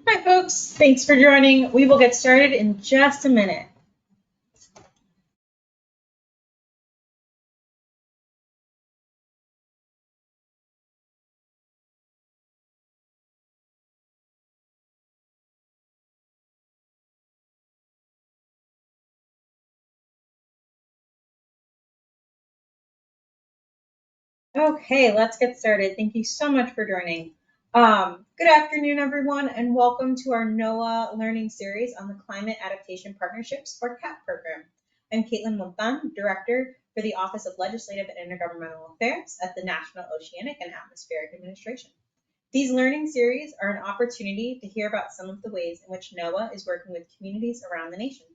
Hi, folks. Thanks for joining. We will get started in just a minute. Okay, let's get started. Thank you so much for joining. Good afternoon, everyone, and welcome to our NOAA Learning Series on the Climate Adaptation Partnerships, or CAP program. I'm Caitlin Montan, Director for the Office of Legislative and Intergovernmental Affairs at the National Oceanic and Atmospheric Administration. These learning series are an opportunity to hear about some of the ways in which NOAA is working with communities around the nation.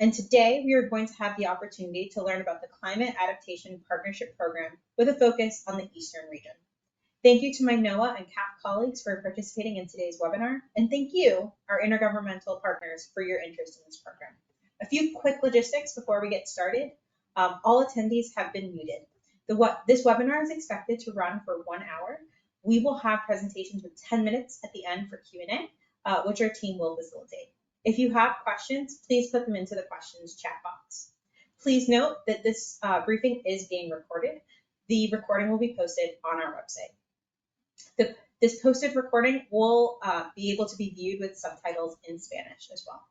And today we are going to have the opportunity to learn about the Climate Adaptation Partnership Program with a focus on the Eastern region. Thank you to my NOAA and CAP colleagues for participating in today's webinar, and thank you, our intergovernmental partners, for your interest in this program. A few quick logistics before we get started. All attendees have been muted. This webinar is expected to run for 1 hour. We will have presentations with 10 minutes at the end for Q&A, which our team will facilitate. If you have questions, please put them into the questions chat box. Please note that this briefing is being recorded. The recording will be posted on our website. This posted recording will be able to be viewed with subtitles in Spanish as well.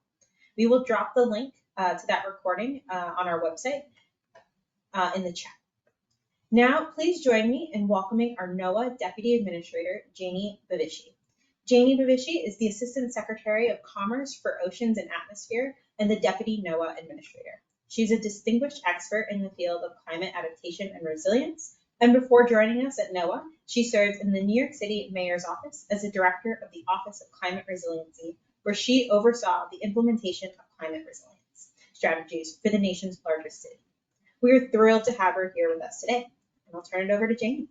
We will drop the link to that recording on our website in the chat. Now, please join me in welcoming our NOAA Deputy Administrator, Janie Bavishi. Janie Bavishi is the Assistant Secretary of Commerce for Oceans and Atmosphere and the Deputy NOAA Administrator. She's a distinguished expert in the field of climate adaptation and resilience, and before joining us at NOAA, she served in the New York City Mayor's Office as the Director of the Office of Climate Resiliency, where she oversaw the implementation of climate resilience strategies for the nation's largest city. We are thrilled to have her here with us today, and I'll turn it over to Janie.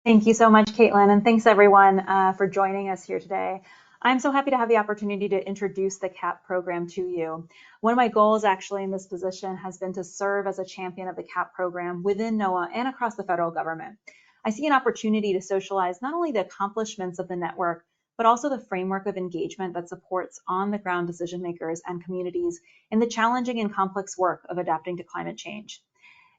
Thank you so much, Caitlin, and thanks everyone for joining us here today. I'm so happy to have the opportunity to introduce the CAP program to you. One of my goals actually in this position has been to serve as a champion of the CAP program within NOAA and across the federal government. I see an opportunity to socialize not only the accomplishments of the network, but also the framework of engagement that supports on-the-ground decision makers and communities in the challenging and complex work of adapting to climate change.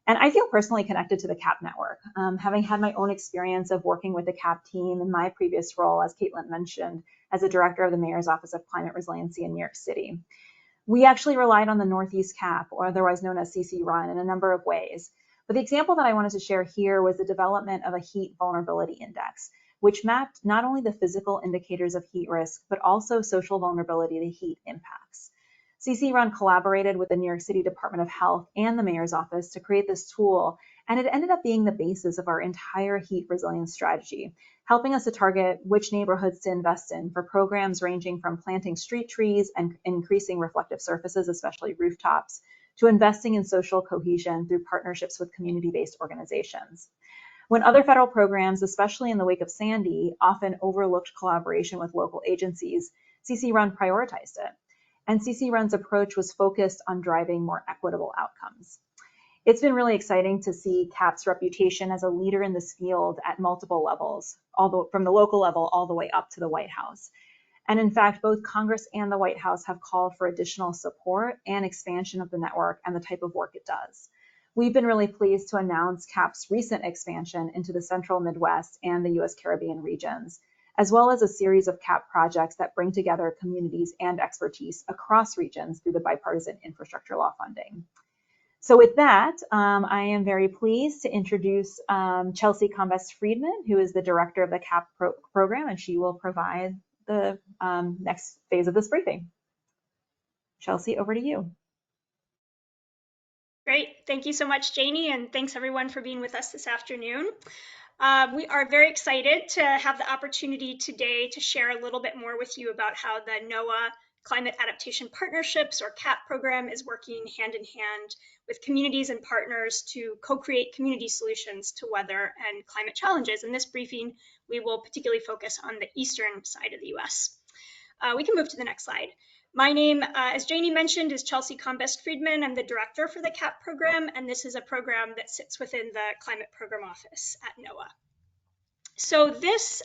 And I feel personally connected to the CAP network, having had my own experience of working with the CAP team in my previous role, as Caitlin mentioned, as a director of the Mayor's Office of Climate Resiliency in New York City. We actually relied on the Northeast CAP, or otherwise known as CC Run, in a number of ways. But the example that I wanted to share here was the development of a heat vulnerability index, which mapped not only the physical indicators of heat risk, but also social vulnerability to heat impacts. CC Run collaborated with the New York City Department of Health and the Mayor's Office to create this tool, and it ended up being the basis of our entire heat resilience strategy, helping us to target which neighborhoods to invest in for programs ranging from planting street trees and increasing reflective surfaces, especially rooftops, to investing in social cohesion through partnerships with community-based organizations. When other federal programs, especially in the wake of Sandy, often overlooked collaboration with local agencies, CC Run prioritized it. And CC Run's approach was focused on driving more equitable outcomes. It's been really exciting to see CAP's reputation as a leader in this field at multiple levels, from the local level all the way up to the White House. And in fact, both Congress and the White House have called for additional support and expansion of the network and the type of work it does. We've been really pleased to announce CAP's recent expansion into the Central Midwest and the US Caribbean regions, as well as a series of CAP projects that bring together communities and expertise across regions through the bipartisan infrastructure law funding. So with that, I am very pleased to introduce Chelsea Combest-Friedman, who is the director of the CAP program, and she will provide the next phase of this briefing. Chelsea, over to you. Great. Thank you so much, Janie, and thanks everyone for being with us this afternoon. We are very excited to have the opportunity today to share a little bit more with you about how the NOAA Climate Adaptation Partnerships, or CAP program, is working hand in hand with communities and partners to co-create community solutions to weather and climate challenges. In this briefing, we will particularly focus on the eastern side of the US. We can move to the next slide. My name, as Janie mentioned, is Chelsea Combest-Friedman. I'm the director for the CAP program, and this is a program that sits within the Climate Program Office at NOAA. So this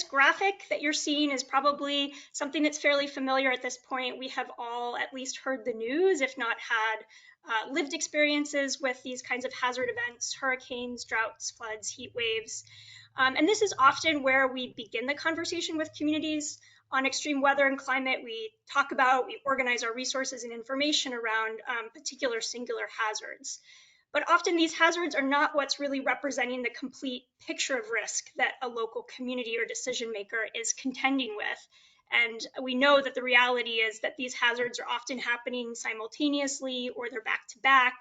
graphic that you're seeing is probably something that's fairly familiar at this point. We have all at least heard the news, if not had lived experiences with these kinds of hazard events, hurricanes, droughts, floods, heat waves. And this is often where we begin the conversation with communities on extreme weather and climate. We organize our resources and information around particular singular hazards. But often these hazards are not what's really representing the complete picture of risk that a local community or decision maker is contending with. And we know that the reality is that these hazards are often happening simultaneously or they're back to back,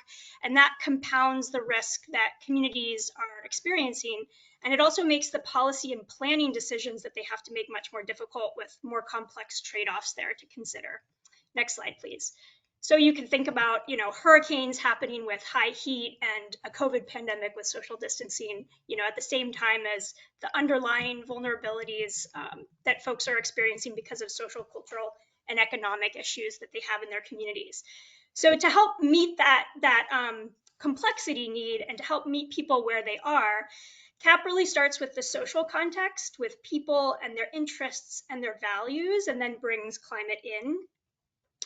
and that compounds the risk that communities are experiencing. And it also makes the policy and planning decisions that they have to make much more difficult with more complex trade-offs there to consider. Next slide, please. So you can think about, hurricanes happening with high heat and a COVID pandemic with social distancing, at the same time as the underlying vulnerabilities that folks are experiencing because of social, cultural, and economic issues that they have in their communities. So to help meet that complexity need and to help meet people where they are, CAP really starts with the social context, with people and their interests and their values, and then brings climate in.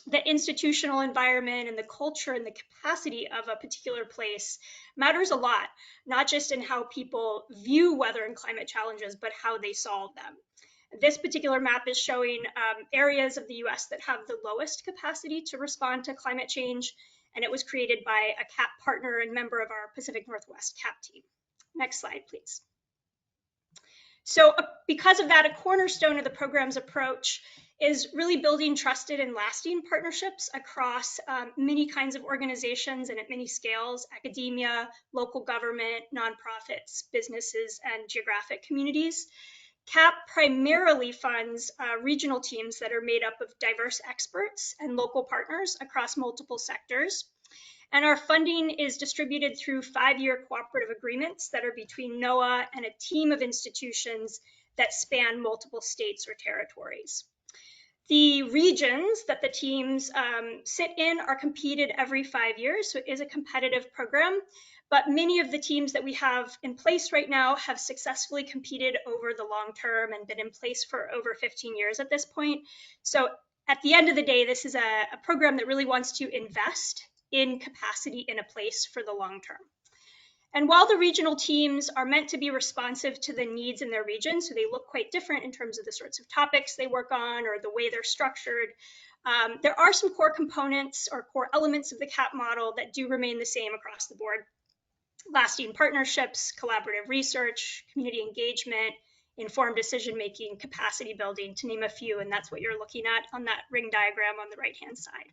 The institutional environment and the culture and the capacity of a particular place matters a lot, not just in how people view weather and climate challenges, but how they solve them. This particular map is showing areas of the US that have the lowest capacity to respond to climate change, and it was created by a CAP partner and member of our Pacific Northwest CAP team. Next slide, please. So because of that, a cornerstone of the program's approach is really building trusted and lasting partnerships across many kinds of organizations and at many scales: academia, local government, nonprofits, businesses, and geographic communities. CAP primarily funds regional teams that are made up of diverse experts and local partners across multiple sectors. And our funding is distributed through 5-year cooperative agreements that are between NOAA and a team of institutions that span multiple states or territories. The regions that the teams sit in are competed every 5 years, so it is a competitive program. But many of the teams that we have in place right now have successfully competed over the long term and been in place for over 15 years at this point. So at the end of the day, this is a program that really wants to invest in capacity in a place for the long term. And while the regional teams are meant to be responsive to the needs in their region, so they look quite different in terms of the sorts of topics they work on or the way they're structured, there are some core components or core elements of the CAP model that do remain the same across the board: lasting partnerships, collaborative research, community engagement, informed decision-making, capacity building, to name a few, and that's what you're looking at on that ring diagram on the right-hand side.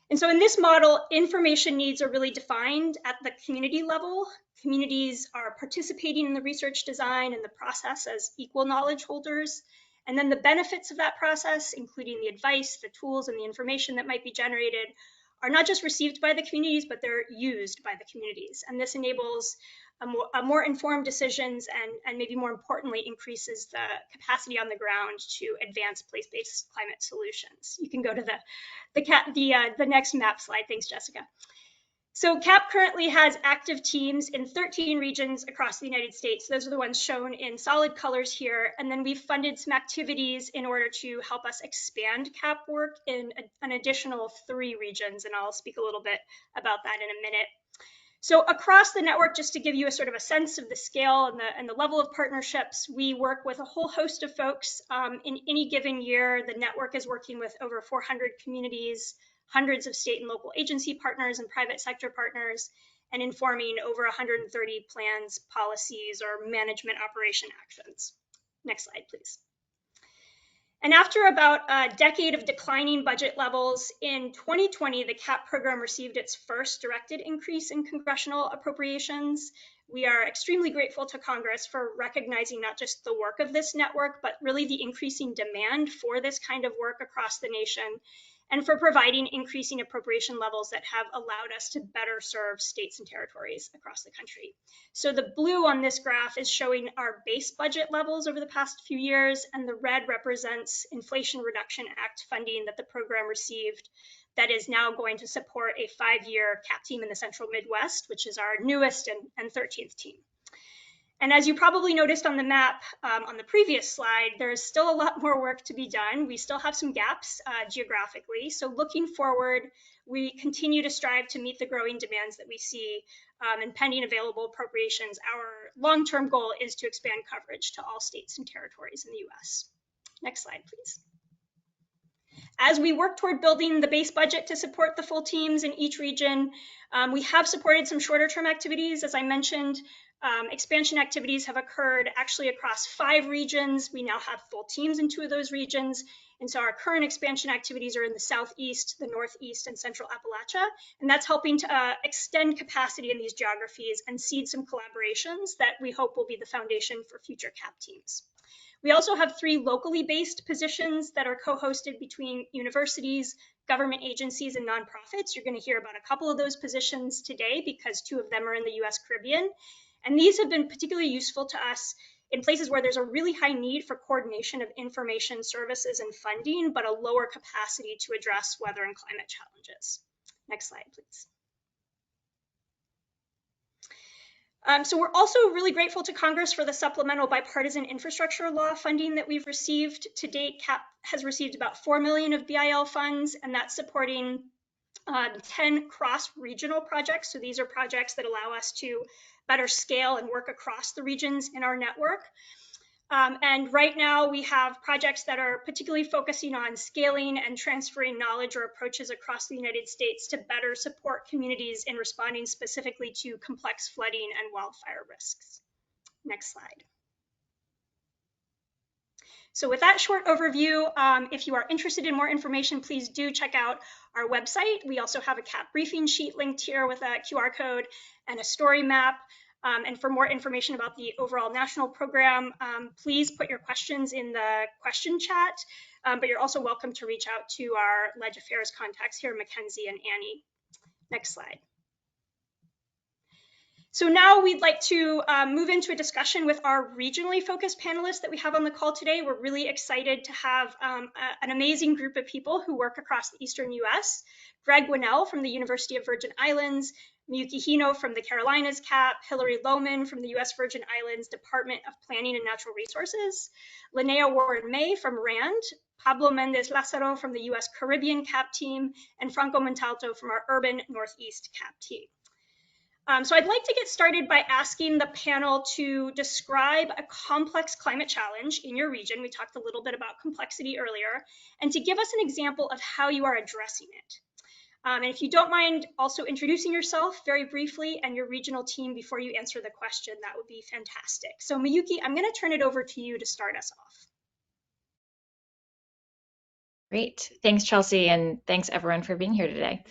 And so in this model, information needs are really defined at the community level. Communities are participating in the research design and the process as equal knowledge holders. And then the benefits of that process, including the advice, the tools, and the information that might be generated, are not just received by the communities, but they're used by the communities. And this enables a more informed decisions and maybe more importantly, increases the capacity on the ground to advance place-based climate solutions. You can go to the next map slide. Thanks, Jessica. So CAP currently has active teams in 13 regions across the United States. Those are the ones shown in solid colors here. And then we've funded some activities in order to help us expand CAP work in an additional 3 regions. And I'll speak a little bit about that in a minute. So across the network, just to give you a sort of a sense of the scale and the level of partnerships, we work with a whole host of folks. In any given year, the network is working with over 400 communities, hundreds of state and local agency partners and private sector partners, and informing over 130 plans, policies, or management operation actions. Next slide, please. And after about a decade of declining budget levels, in 2020, the CAP program received its first directed increase in congressional appropriations. We are extremely grateful to Congress for recognizing not just the work of this network, but really the increasing demand for this kind of work across the nation, and for providing increasing appropriation levels that have allowed us to better serve states and territories across the country. So the blue on this graph is showing our base budget levels over the past few years, and the red represents Inflation Reduction Act funding that the program received that is now going to support a 5-year CAP team in the Central Midwest, which is our newest and 13th team. And as you probably noticed on the map on the previous slide, there's still a lot more work to be done. We still have some gaps geographically. So looking forward, we continue to strive to meet the growing demands that we see, and pending available appropriations, our long-term goal is to expand coverage to all states and territories in the US. Next slide, please. As we work toward building the base budget to support the full teams in each region, we have supported some shorter term activities. As I mentioned, expansion activities have occurred actually across 5 regions. We now have full teams in 2 of those regions. And so our current expansion activities are in the Southeast, the Northeast, and Central Appalachia. And that's helping to extend capacity in these geographies and seed some collaborations that we hope will be the foundation for future CAP teams. We also have 3 locally based positions that are co-hosted between universities, government agencies, and nonprofits. You're going to hear about a couple of those positions today because 2 of them are in the US Caribbean. And these have been particularly useful to us in places where there's a really high need for coordination of information services and funding, but a lower capacity to address weather and climate challenges. Next slide, please. So we're also really grateful to Congress for the supplemental bipartisan infrastructure law funding that we've received. To date, CAP has received about $4 million of BIL funds, and that's supporting 10 cross-regional projects. So these are projects that allow us to better scale and work across the regions in our network. And right now we have projects that are particularly focusing on scaling and transferring knowledge or approaches across the United States to better support communities in responding specifically to complex flooding and wildfire risks. Next slide. So with that short overview, if you are interested in more information, please do check out our website. We also have a CAP briefing sheet linked here with a QR code and a story map. And for more information about the overall national program, please put your questions in the question chat, but you're also welcome to reach out to our Ledge Affairs contacts here, Mackenzie and Annie. Next slide. So now we'd like to move into a discussion with our regionally focused panelists that we have on the call today. We're really excited to have an amazing group of people who work across the Eastern US. Greg Winnell from the University of Virgin Islands, Miyuki Hino from the Carolinas CAP, Hillary Lohman from the US Virgin Islands Department of Planning and Natural Resources, Linnea Warren-May from RAND, Pablo Mendez Lazaro from the US Caribbean CAP team, and Franco Montalto from our Urban Northeast CAP team. So I'd like to get started by asking the panel to describe a complex climate challenge in your region. We talked a little bit about complexity earlier, and to give us an example of how you are addressing it. And if you don't mind also introducing yourself very briefly and your regional team before you answer the question, that would be fantastic. So Miyuki, I'm going to turn it over to you to start us off. Great. Thanks, Chelsea, and thanks everyone for being here today.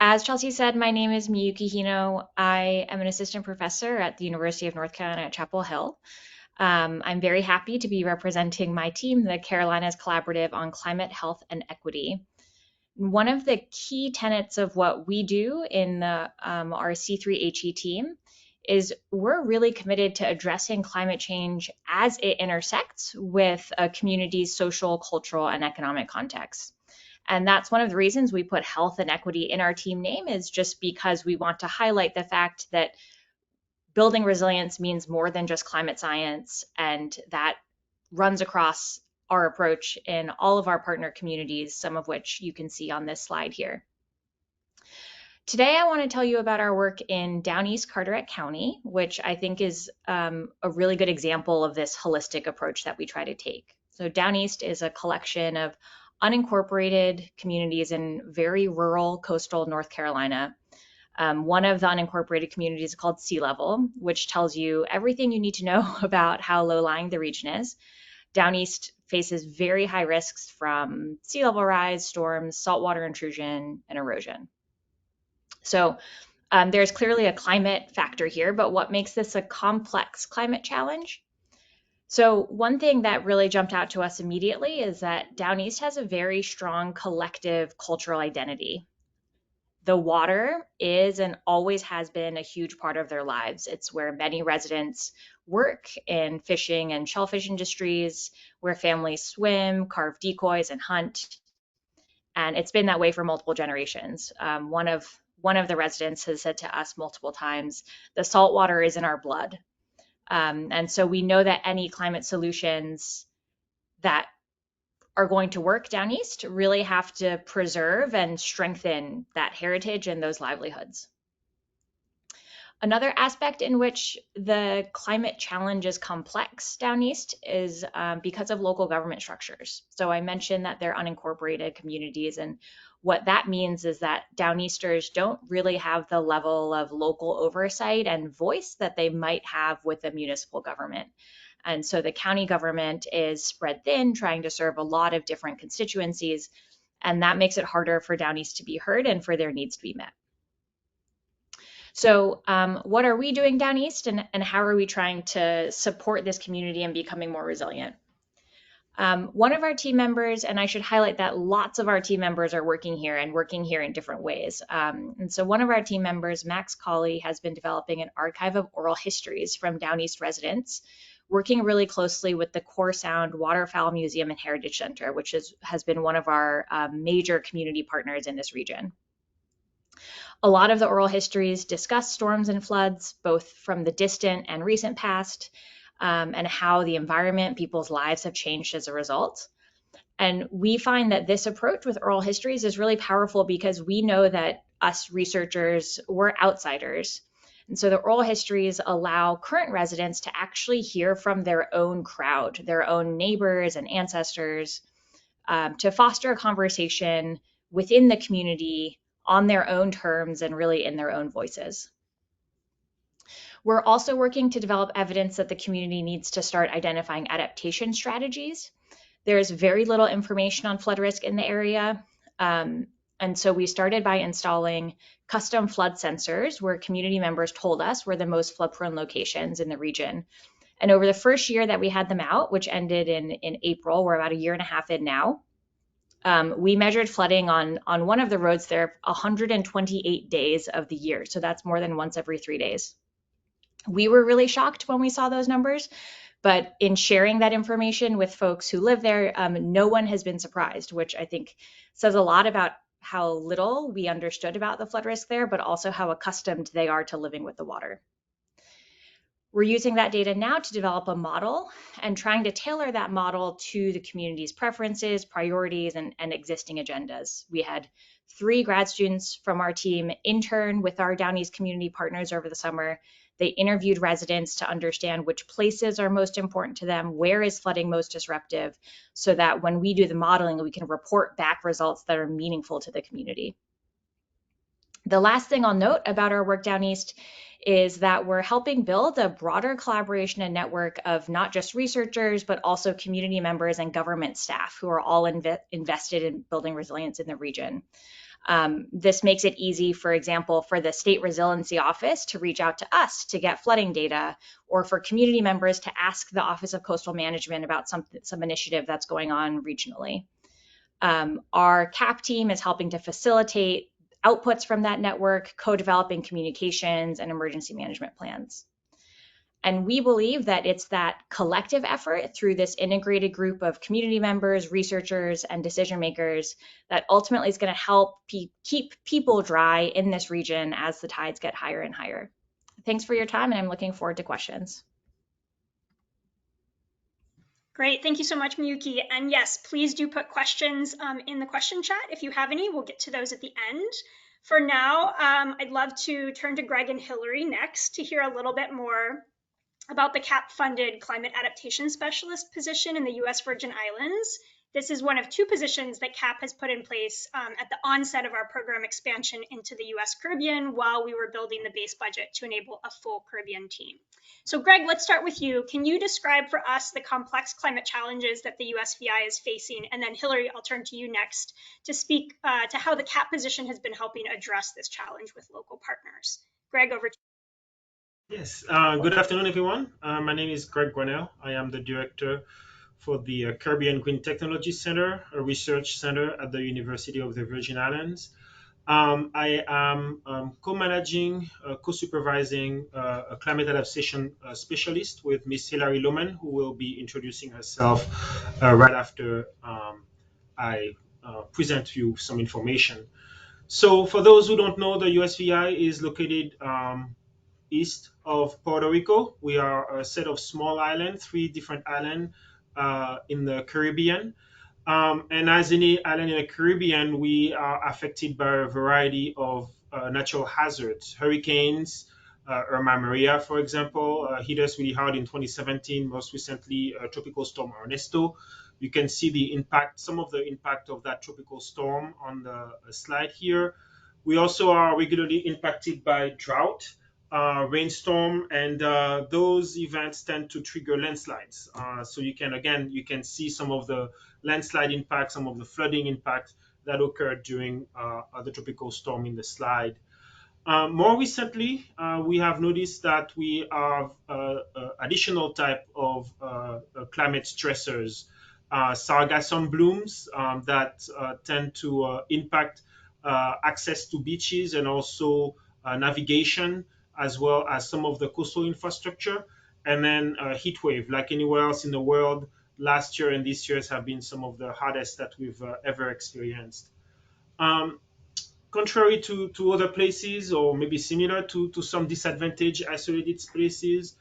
As Chelsea said, my name is Miyuki Hino. I am an assistant professor at the University of North Carolina at Chapel Hill. I'm very happy to be representing my team, the Carolinas Collaborative on Climate, Health, and Equity. One of the key tenets of what we do in the, our C3HE team is we're really committed to addressing climate change as it intersects with a community's social, cultural, and economic context. And that's one of the reasons we put health and equity in our team name, is just because we want to highlight the fact that building resilience means more than just climate science, and that runs across our approach in all of our partner communities, some of which you can see on this slide here. Today, I want to tell you about our work in Down East Carteret County, which I think is a really good example of this holistic approach that we try to take. So Down East is a collection of unincorporated communities in very rural coastal North Carolina. One of the unincorporated communities is called Sea Level, which tells you everything you need to know about how low-lying the region is. Down East faces very high risks from sea level rise, storms, saltwater intrusion, and erosion. So there's clearly a climate factor here, but what makes this a complex climate challenge? So one thing that really jumped out to us immediately is that Down East has a very strong collective cultural identity. The water is and always has been a huge part of their lives. It's where many residents work in fishing and shellfish industries, where families swim, carve decoys, and hunt. And it's been that way for multiple generations. One of the residents has said to us multiple times, the salt water is in our blood. And so we know that any climate solutions that are going to work down east really have to preserve and strengthen that heritage and those livelihoods. Another aspect in which the climate challenge is complex down east is because of local government structures. So I mentioned that they're unincorporated communities, and what that means is that downeasters don't really have the level of local oversight and voice that they might have with the municipal government. And so the county government is spread thin, trying to serve a lot of different constituencies, and that makes it harder for down east to be heard and for their needs to be met. So what are we doing down east, and how are we trying to support this community and becoming more resilient? One of our team members, and I should highlight that lots of our team members are working here in different ways. And so one of our team members, Max Colley, has been developing an archive of oral histories from down east residents, working really closely with the Core Sound Waterfowl Museum and Heritage Center, which has been one of our major community partners in this region. A lot of the oral histories discuss storms and floods, both from the distant and recent past, and how the environment, people's lives have changed as a result. And we find that this approach with oral histories is really powerful because we know that us researchers, we're outsiders. And so the oral histories allow current residents to actually hear from their own crowd, their own neighbors and ancestors, to foster a conversation within the community on their own terms and really in their own voices. We're also working to develop evidence that the community needs to start identifying adaptation strategies. There's very little information on flood risk in the area. And so we started by installing custom flood sensors where community members told us were the most flood-prone locations in the region. And over the first year that we had them out, which ended in April, we're about a year and a half in now, we measured flooding on one of the roads there 128 days of the year. So that's more than once every 3 days. We were really shocked when we saw those numbers, but in sharing that information with folks who live there, no one has been surprised, which I think says a lot about how little we understood about the flood risk there, but also how accustomed they are to living with the water. We're using that data now to develop a model and trying to tailor that model to the community's preferences, priorities, and existing agendas. We had 3 grad students from our team intern with our Down East community partners over the summer. They interviewed residents to understand which places are most important to them, where is flooding most disruptive, so that when we do the modeling, we can report back results that are meaningful to the community. The last thing I'll note about our work down east is that we're helping build a broader collaboration and network of not just researchers, but also community members and government staff who are all invested in building resilience in the region. This makes it easy, for example, for the State Resiliency Office to reach out to us to get flooding data, or for community members to ask the Office of Coastal Management about some initiative that's going on regionally. Our CAP team is helping to facilitate outputs from that network, co-developing communications and emergency management plans. And we believe that it's that collective effort through this integrated group of community members, researchers, and decision makers that ultimately is going to help keep people dry in this region as the tides get higher and higher. Thanks for your time, and I'm looking forward to questions. Great, thank you so much, Miyuki. And yes, please do put questions in the question chat if you have any. We'll get to those at the end. For now, I'd love to turn to Greg and Hillary next to hear a little bit more about the CAP-funded climate adaptation specialist position in the U.S. Virgin Islands. This is one of 2 positions that CAP has put in place at the onset of our program expansion into the U.S. Caribbean while we were building the base budget to enable a full Caribbean team. So Greg, let's start with you. Can you describe for us the complex climate challenges that the USVI is facing? And then Hillary, I'll turn to you next to speak to how the CAP position has been helping address this challenge with local partners. Greg, over to you. Yes, good afternoon, everyone. My name is Greg Gwanell. I am the director for the Caribbean Green Technology Center, a research center at the University of the Virgin Islands. I am co-managing, co-supervising a climate adaptation specialist with Miss Hilary Lohman, who will be introducing herself right after I present you some information. So for those who don't know, the USVI is located east of Puerto Rico. We are a set of small islands, 3 different islands in the Caribbean. And as any island in the Caribbean, we are affected by a variety of natural hazards. Hurricanes, Irma Maria, for example, hit us really hard in 2017. Most recently, Tropical Storm Ernesto. You can see the impact, some of the impact of that tropical storm on the slide here. We also are regularly impacted by drought, rainstorm, and those events tend to trigger landslides. So you can see some of the landslide impact, some of the flooding impact that occurred during the tropical storm in the slide. More recently, we have noticed that we have additional type of climate stressors, sargassum blooms that tend to impact access to beaches and also navigation, as well as some of the coastal infrastructure. And then heat wave, like anywhere else in the world, last year and this year have been some of the hardest that we've ever experienced. Um, Contrary to other places, or maybe similar to some disadvantaged isolated places,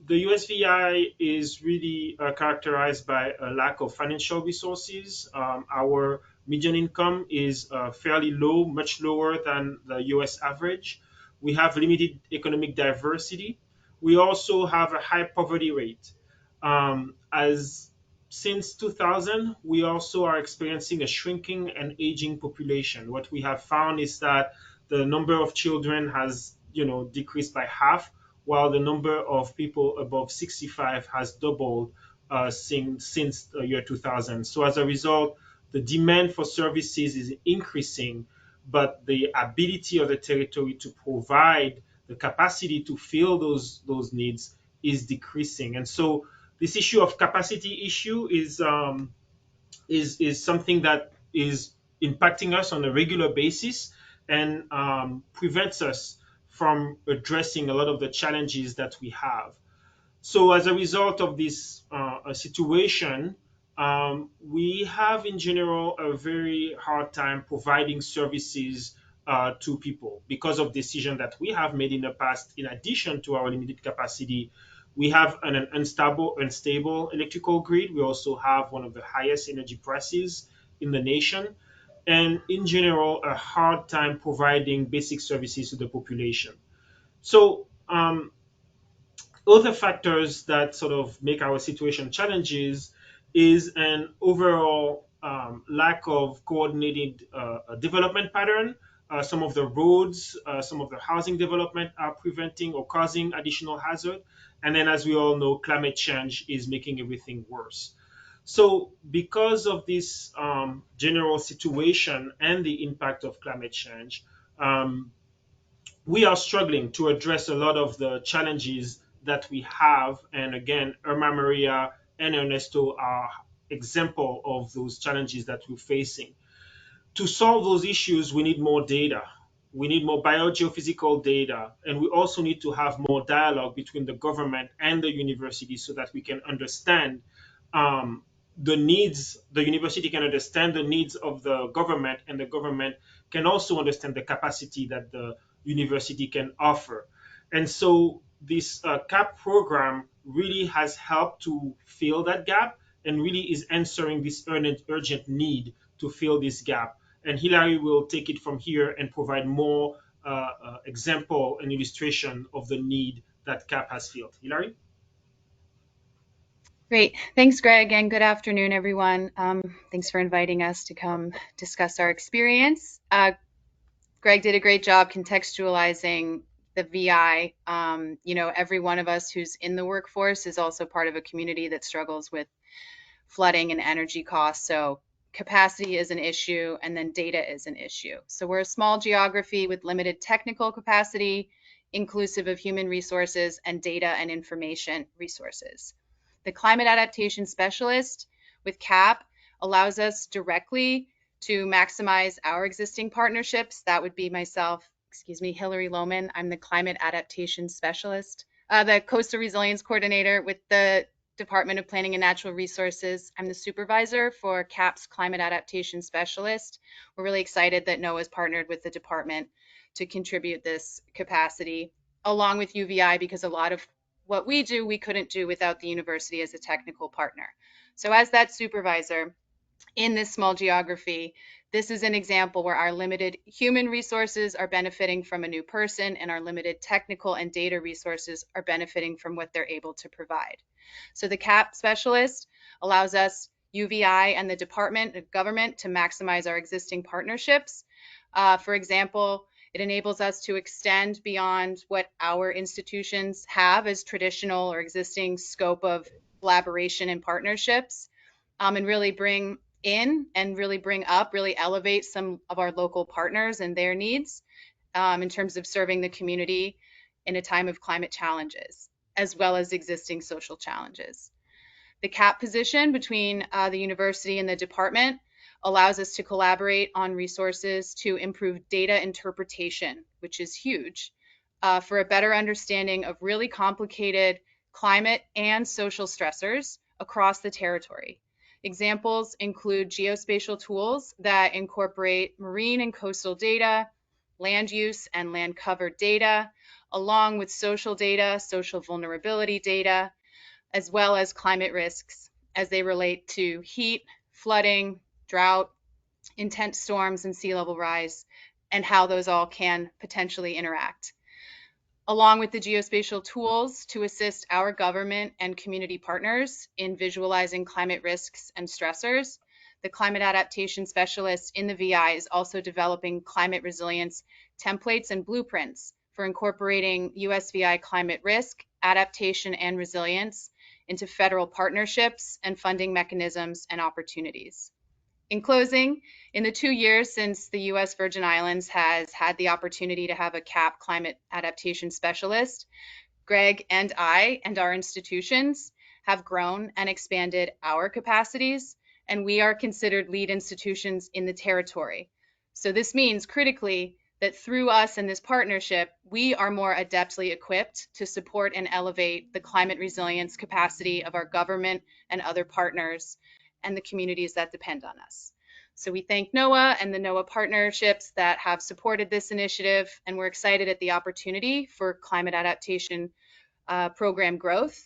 the USVI is really characterized by a lack of financial resources. Our median income is fairly low, much lower than the US average. We have limited economic diversity. We also have a high poverty rate. As since 2000, we also are experiencing a shrinking and aging population. What we have found is that the number of children has, decreased by half, while the number of people above 65 has doubled since the year 2000. So as a result, the demand for services is increasing, but the ability of the territory to provide the capacity to fill those needs is decreasing. And so this issue of capacity issue is something that is impacting us on a regular basis and prevents us from addressing a lot of the challenges that we have. So as a result of this situation, we have in general a very hard time providing services to people because of decisions that we have made in the past. In addition to our limited capacity, we have an unstable electrical grid. We also have one of the highest energy prices in the nation, and in general, a hard time providing basic services to the population. So other factors that sort of make our situation challenges is an overall lack of coordinated development pattern. Some of the roads, some of the housing development are preventing or causing additional hazard. And then, as we all know, climate change is making everything worse. So, because of this general situation and the impact of climate change, we are struggling to address a lot of the challenges that we have. And again, Irma Maria and Ernesto are example of those challenges that we're facing. To solve those issues, we need more data. We need more biogeophysical data, and we also need to have more dialogue between the government and the university so that we can understand the needs. The university can understand the needs of the government, and the government can also understand the capacity that the university can offer. And so this CAP program really has helped to fill that gap and really is answering this urgent need to fill this gap. And Hilary will take it from here and provide more example and illustration of the need that CAP has filled. Hilary? Great. Thanks, Greg, and good afternoon, everyone. Thanks for inviting us to come discuss our experience. Greg did a great job contextualizing the VI. Every one of us who's in the workforce is also part of a community that struggles with flooding and energy costs. So capacity is an issue, and then data is an issue. So we're a small geography with limited technical capacity, inclusive of human resources and data and information resources. The climate adaptation specialist with CAP allows us directly to maximize our existing partnerships. That would be myself, Hilary Lohman. I'm the climate adaptation specialist, the coastal resilience coordinator with the Department of Planning and Natural Resources. I'm the supervisor for CAP's climate adaptation specialist. We're really excited that NOAA's partnered with the department to contribute this capacity. along with UVI, because a lot of what we do, we couldn't do without the university as a technical partner. So as that supervisor in this small geography, this is an example where our limited human resources are benefiting from a new person, and our limited technical and data resources are benefiting from what they're able to provide. So the CAP specialist allows us, UVI and the Department of Government, to maximize our existing partnerships. For example, it enables us to extend beyond what our institutions have as traditional or existing scope of collaboration and partnerships, and really bring in and really bring up, really elevate some of our local partners and their needs in terms of serving the community in a time of climate challenges, as well as existing social challenges. The CAP position between the university and the department allows us to collaborate on resources to improve data interpretation, which is huge, for a better understanding of really complicated climate and social stressors across the territory. Examples include geospatial tools that incorporate marine and coastal data, land use and land cover data, along with social data, social vulnerability data, as well as climate risks as they relate to heat, flooding, drought, intense storms, and sea level rise, and how those all can potentially interact. Along with the geospatial tools to assist our government and community partners in visualizing climate risks and stressors, the climate adaptation specialist in the VI is also developing climate resilience templates and blueprints for incorporating USVI climate risk, adaptation, and resilience into federal partnerships and funding mechanisms and opportunities. In closing, in the 2 years since the U.S. Virgin Islands has had the opportunity to have a CAP climate adaptation specialist, Greg and I and our institutions have grown and expanded our capacities, and we are considered lead institutions in the territory. So this means critically that through us and this partnership, we are more adeptly equipped to support and elevate the climate resilience capacity of our government and other partners and the communities that depend on us. So we thank NOAA and the NOAA partnerships that have supported this initiative, and we're excited at the opportunity for climate adaptation program growth.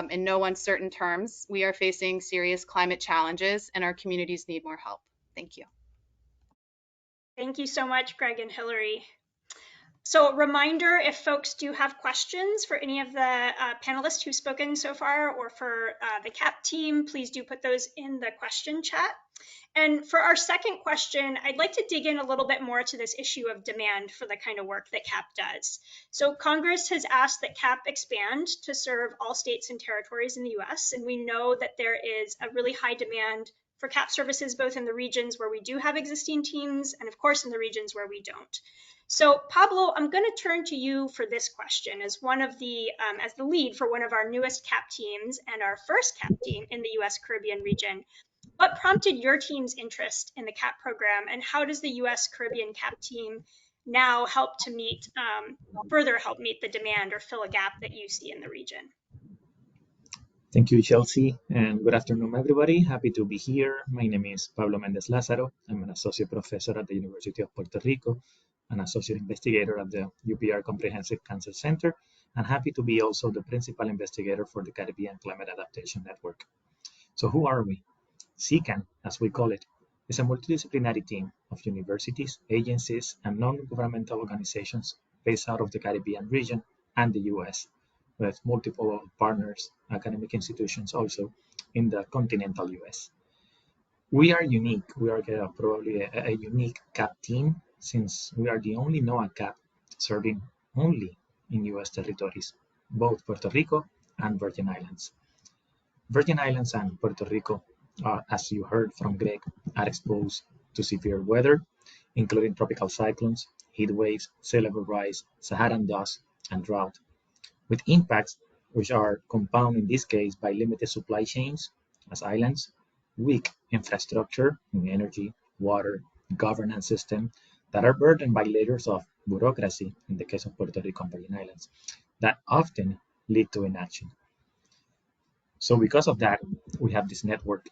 In no uncertain terms, we are facing serious climate challenges and our communities need more help. Thank you. Thank you so much, Greg and Hillary. So a reminder, if folks do have questions for any of the panelists who've spoken so far or for the CAP team, please do put those in the question chat. And for our second question, I'd like to dig in a little bit more to this issue of demand for the kind of work that CAP does. So Congress has asked that CAP expand to serve all states and territories in the US, and we know that there is a really high demand for CAP services, both in the regions where we do have existing teams and of course in the regions where we don't. So Pablo, I'm going to turn to you for this question as one of the, as the lead for one of our newest CAP teams and our first CAP team in the US Caribbean region. What prompted your team's interest in the CAP program, and how does the US Caribbean CAP team now help to meet, further help meet the demand or fill a gap that you see in the region? Thank you, Chelsea, and good afternoon, everybody. Happy to be here. My name is Pablo Mendez Lázaro. I'm an associate professor at the University of Puerto Rico, an associate investigator at the UPR Comprehensive Cancer Center, and happy to be also the principal investigator for the Caribbean Climate Adaptation Network. So who are we? CCAN, as we call it, is a multidisciplinary team of universities, agencies, and non-governmental organizations based out of the Caribbean region and the US, with multiple partners, academic institutions also in the continental US. We are unique. We are probably a unique CAP team since we are the only NOAA CAP serving only in US territories, both Puerto Rico and Virgin Islands. Virgin Islands and Puerto Rico, as you heard from Greg, are exposed to severe weather, including tropical cyclones, heat waves, sea level rise, Saharan dust, and drought, with impacts which are compounded in this case by limited supply chains as islands, weak infrastructure in energy, water, governance system that are burdened by layers of bureaucracy in the case of Puerto Rico and Virgin Islands that often lead to inaction. So because of that, we have this network,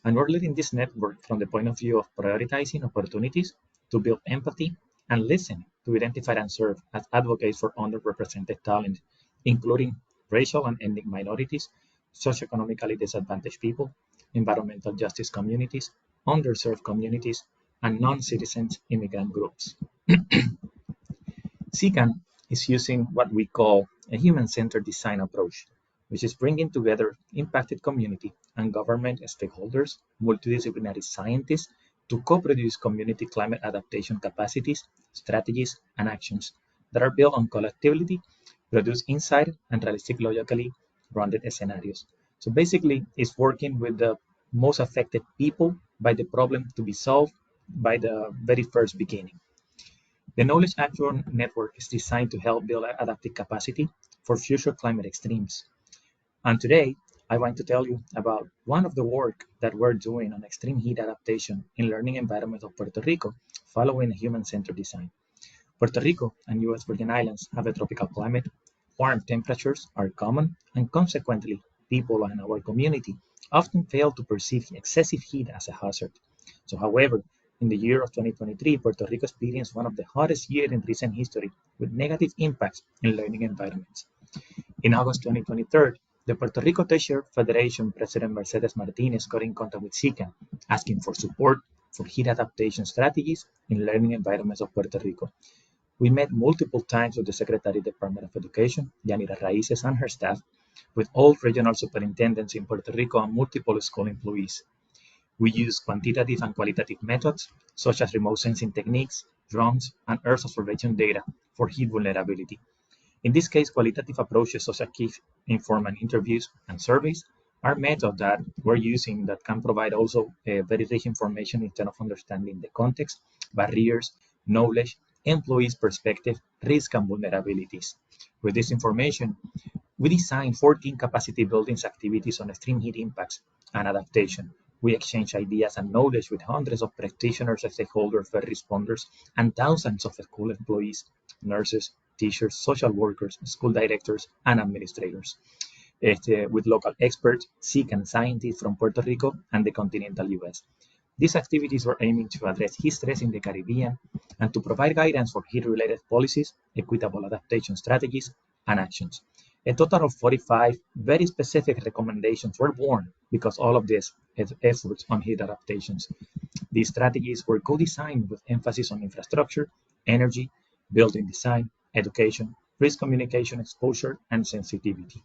and we're leading this network from the point of view of prioritizing opportunities to build empathy and listen to identify and serve as advocates for underrepresented talent, including racial and ethnic minorities, socioeconomically disadvantaged people, environmental justice communities, underserved communities, and non-citizens immigrant groups. SICAN is using what we call a human-centered design approach, which is bringing together impacted community and government stakeholders, multidisciplinary scientists, to co-produce community climate adaptation capacities, strategies, and actions that are built on collectivity, produce insight, and realistic, logically grounded scenarios. So basically, it's working with the most affected people by the problem to be solved by the very first beginning. The Knowledge Action Network is designed to help build adaptive capacity for future climate extremes. And today, I want to tell you about one of the work that we're doing on extreme heat adaptation in learning environments of Puerto Rico following a human-centered design. Puerto Rico and U.S. Virgin Islands have a tropical climate, warm temperatures are common, and consequently, people in our community often fail to perceive excessive heat as a hazard. So, however, in the year of 2023, Puerto Rico experienced one of the hottest years in recent history with negative impacts in learning environments. In August 2023, the Puerto Rico Teacher Federation President Mercedes Martinez got in contact with SICAN, asking for support for heat adaptation strategies in learning environments of Puerto Rico. We met multiple times with the Secretary of the Department of Education, Yanira Raíces, and her staff, with all regional superintendents in Puerto Rico and multiple school employees. We use quantitative and qualitative methods, such as remote sensing techniques, drones, and Earth observation data for heat vulnerability. In this case, qualitative approaches such as key informant interviews and surveys are methods that we're using that can provide also very rich information in terms of understanding the context, barriers, knowledge, employees' perspective, risk, and vulnerabilities. With this information, we designed 14 capacity building activities on extreme heat impacts and adaptation. We exchange ideas and knowledge with hundreds of practitioners, stakeholders, first responders, and thousands of school employees, nurses, teachers, social workers, school directors, and administrators, with local experts, SICAN scientists from Puerto Rico and the continental US. These activities were aiming to address heat stress in the Caribbean and to provide guidance for heat-related policies, equitable adaptation strategies, and actions. A total of 45 very specific recommendations were born because all of these efforts on heat adaptations. These strategies were co-designed with emphasis on infrastructure, energy, building design, education, risk communication, exposure, and sensitivity.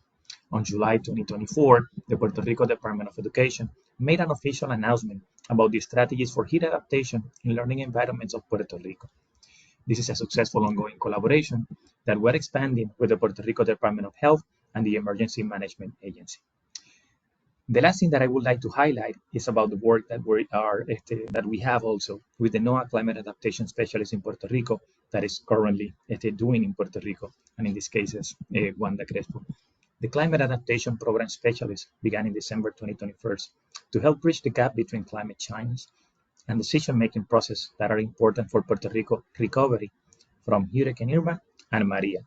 On July 2024, the Puerto Rico Department of Education made an official announcement about the strategies for heat adaptation in learning environments of Puerto Rico. This is a successful ongoing collaboration that we're expanding with the Puerto Rico Department of Health and the Emergency Management Agency. The last thing that I would like to highlight is about the work that we have also with the NOAA Climate Adaptation Specialist in Puerto Rico that is currently doing in Puerto Rico, and in this case is Wanda Crespo. The Climate Adaptation Program Specialist began in December 2021 to help bridge the gap between climate change and decision-making processes that are important for Puerto Rico recovery from Hurricane Irma and Maria.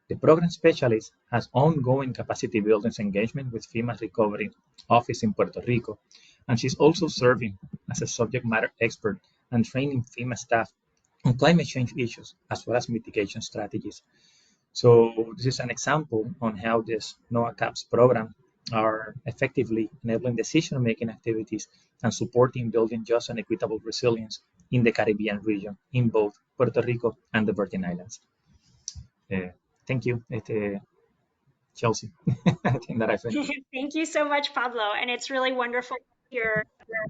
The program specialist has ongoing capacity building engagement with FEMA's recovery office in Puerto Rico, and she's also serving as a subject matter expert and training FEMA staff on climate change issues as well as mitigation strategies. So this is an example on how this NOAA CAPS program are effectively enabling decision-making activities and supporting building just and equitable resilience in the Caribbean region, in both Puerto Rico and the Virgin Islands. Thank you, Chelsea. I think that I finished. Thank you so much, Pablo. And it's really wonderful to hear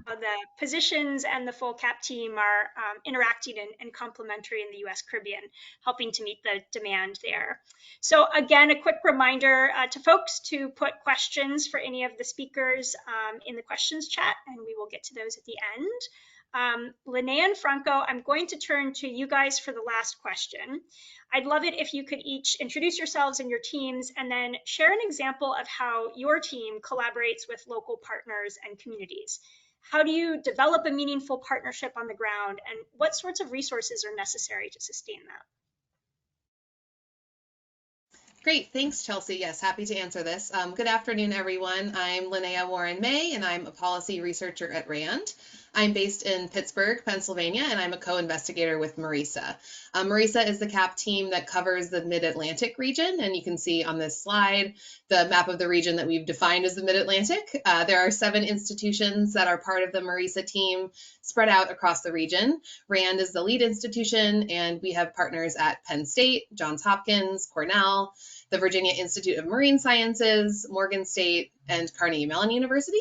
how the positions and the full CAP team are interacting and complementary in the U.S. Caribbean, helping to meet the demand there. So again, a quick reminder to folks to put questions for any of the speakers in the questions chat, and we will get to those at the end. Linnea and Franco, I'm going to turn to you guys for the last question. I'd love it if you could each introduce yourselves and your teams and then share an example of how your team collaborates with local partners and communities. How do you develop a meaningful partnership on the ground, and what sorts of resources are necessary to sustain that? Great, thanks, Chelsea. Yes, happy to answer this. Good afternoon, everyone. I'm Linnea Warren May, and I'm a policy researcher at RAND. I'm based in Pittsburgh, Pennsylvania, and I'm a co-investigator with Marisa. Marisa is the CAP team that covers the Mid-Atlantic region, and you can see on this slide the map of the region that we've defined as the Mid-Atlantic. There are 7 institutions that are part of the Marisa team spread out across the region. RAND is the lead institution, and we have partners at Penn State, Johns Hopkins, Cornell, the Virginia Institute of Marine Sciences, Morgan State, and Carnegie Mellon University.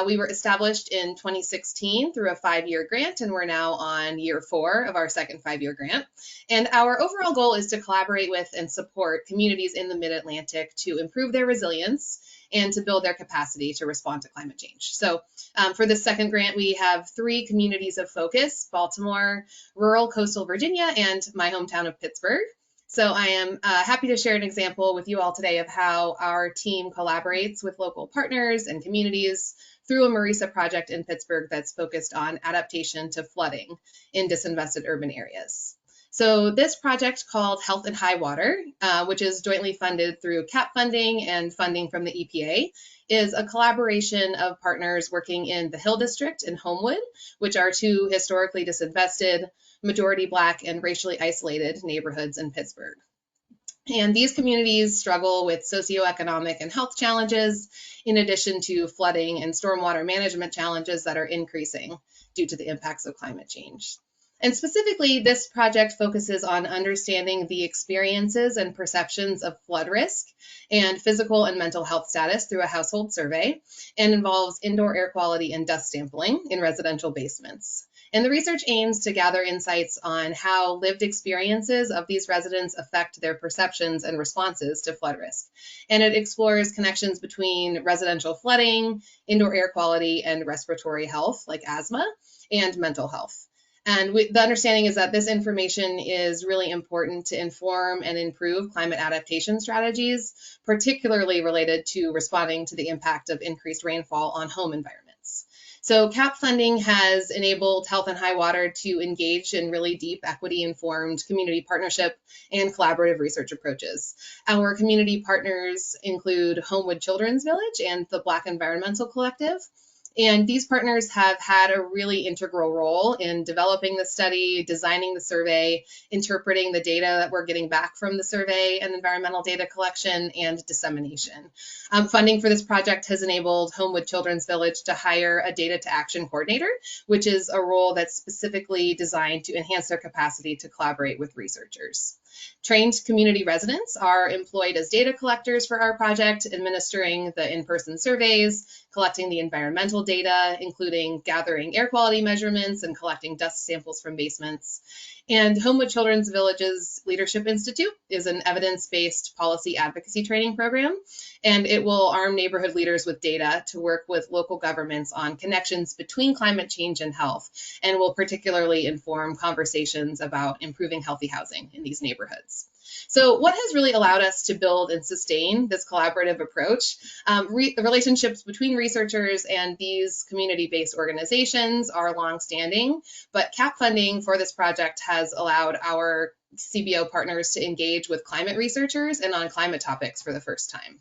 We were established in 2016 through a 5-year grant, and we're now on year 4 of our second 5-year grant. And our overall goal is to collaborate with and support communities in the Mid-Atlantic to improve their resilience and to build their capacity to respond to climate change. So for this second grant, we have 3 communities of focus: Baltimore, rural coastal Virginia, and my hometown of Pittsburgh. So I am happy to share an example with you all today of how our team collaborates with local partners and communities through a Marisa project in Pittsburgh that's focused on adaptation to flooding in disinvested urban areas. So this project, called Health and High Water, which is jointly funded through CAP funding and funding from the EPA, is a collaboration of partners working in the Hill District and Homewood, which are 2 historically disinvested, majority Black, and racially isolated neighborhoods in Pittsburgh. And these communities struggle with socioeconomic and health challenges, in addition to flooding and stormwater management challenges that are increasing due to the impacts of climate change. And specifically, this project focuses on understanding the experiences and perceptions of flood risk and physical and mental health status through a household survey, and involves indoor air quality and dust sampling in residential basements. And the research aims to gather insights on how lived experiences of these residents affect their perceptions and responses to flood risk. And it explores connections between residential flooding, indoor air quality, and respiratory health like asthma, and mental health. And the understanding is that this information is really important to inform and improve climate adaptation strategies, particularly related to responding to the impact of increased rainfall on home environments. So CAP funding has enabled Health and High Water to engage in really deep, equity-informed community partnership and collaborative research approaches. Our community partners include Homewood Children's Village and the Black Environmental Collective. And these partners have had a really integral role in developing the study, designing the survey, interpreting the data that we're getting back from the survey and environmental data collection and dissemination. Funding for this project has enabled Homewood Children's Village to hire a data to action coordinator, which is a role that's specifically designed to enhance their capacity to collaborate with researchers. Trained community residents are employed as data collectors for our project, administering the in-person surveys, collecting the environmental data, including gathering air quality measurements and collecting dust samples from basements. And Homewood Children's Village's Leadership Institute is an evidence-based policy advocacy training program, and it will arm neighborhood leaders with data to work with local governments on connections between climate change and health, and will particularly inform conversations about improving healthy housing in these neighborhoods. So what has really allowed us to build and sustain this collaborative approach? The relationships between researchers and these community-based organizations are longstanding, but CAP funding for this project has allowed our CBO partners to engage with climate researchers and on climate topics for the first time.